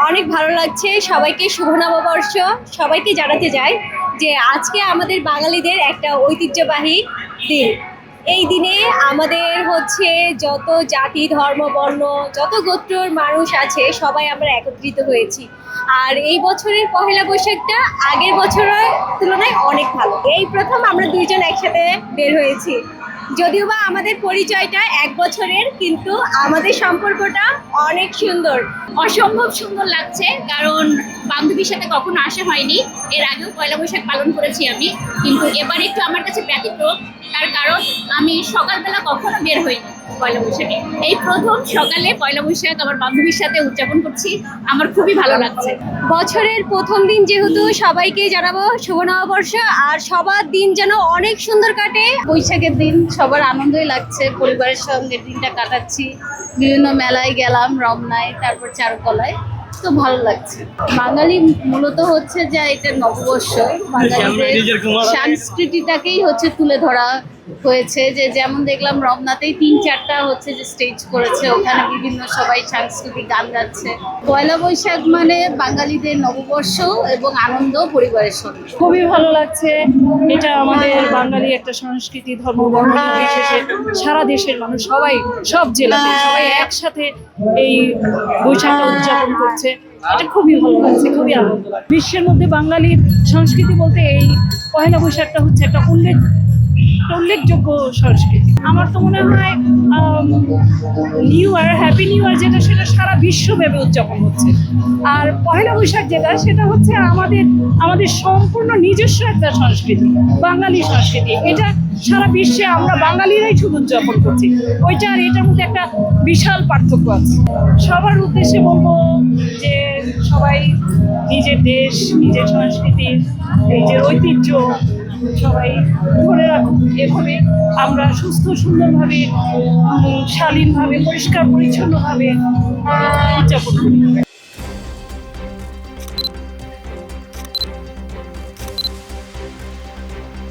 অনেক ভালো লাগছে। সবাইকে শুভ নববর্ষ। সবাইকে জানাতে চাই যে আজকে আমাদের বাঙালিদের একটা ঐতিহ্যবাহী দিন। এই দিনে আমাদের যত জাতি ধর্ম বর্ণ যত গোত্রর মানুষ আছে সবাই আমরা একত্রিত হয়েছি। আর এই বছরের পহেলা বৈশাখটা আগের বছরের তুলনায় অনেক ভালো। এই প্রথম আমরা দুইজন একসাথে বের হয়েছি। যদিও বা আমাদের পরিচয়টা 1 বছরের, কিন্তু আমাদের সম্পর্কটা অনেক সুন্দর। অসম্ভব সুন্দর লাগছে, কারণ বান্ধবীর সাথে কখনো আসা হয়নি। এর আগেও পয়লা বৈশাখ পালন করেছি আমি, কিন্তু এবার একটু আমার কাছে ব্যতিক্রম। তার কারণ আমি সকালবেলা কখনো বের হইনি পয়লা বৈশাখে। এই প্রথম সকালে পয়লা বৈশাখ আমার বান্ধবীর সাথে উদযাপন করছি। আমার খুবই ভালো লাগছে। বছরের প্রথম দিন যেহেতু সবাইকে জানাবো শুভ নববর্ষ, আর সবার দিন যেন অনেক সুন্দর কাটে। বৈশাখের দিন সবার আনন্দই লাগছে, পরিবারের সঙ্গে দিনটা কাটাচ্ছি। বিভিন্ন মেলায় গেলাম, রমনায়, তারপর চারুকলায়, তো ভালো লাগছে। বাঙালি মূলত যে এটা নববর্ষ, বাঙালিদের সংস্কৃতিটাকেই তুলে ধরা হয়েছে। যেমন দেখলাম রমনাতেই 3-4টা যে স্টেজ করেছে, ওখানে বিভিন্ন সবাই সাংস্কৃতিক গান গাচ্ছে। পয়লা বৈশাখ মানে বাঙালিদের নববর্ষ এবং আনন্দ পরিবারের সঙ্গে। খুবই ভালো লাগছে। এটা আমাদের বাঙালি একটা সংস্কৃতি, ধর্ম বর্ণ নির্বিশেষে সারা দেশের মানুষ সবাই, সব জেলাতে সবাই একসাথে এই বৈশাখটা উদযাপন করছে। এটা খুবই ভালো লাগছে, খুবই আনন্দ লাগছে। বিশ্বের মধ্যে বাঙালির সংস্কৃতি বলতে এই পহেলা বৈশাখটা একটা উল্লেখযোগ্য সংস্কৃতি। আমার তো মনে হয় new year, happy new year যেটা, সেটা সারা বিশ্বব্যাপী উদযাপন হচ্ছে। আর পহেলা বৈশাখ সেটা আমাদের সম্পূর্ণ নিজস্ব একটা সংস্কৃতি, বাঙালি সংস্কৃতি। এটা সারা বিশ্বে আমরা বাঙালিরাই শুধু উদযাপন করছি। ওইটা আর এটার মধ্যে একটা বিশাল পার্থক্য আছে। সবার উদ্দেশ্যে বলবো যে সবাই নিজের দেশ, নিজের সংস্কৃতি, নিজের ঐতিহ্য সবাই ধরে রাখুন। এভাবে আমরা সুস্থ সুন্দরভাবে, শালীনভাবে, পরিষ্কার পরিচ্ছন্নভাবে উদযাপন করি।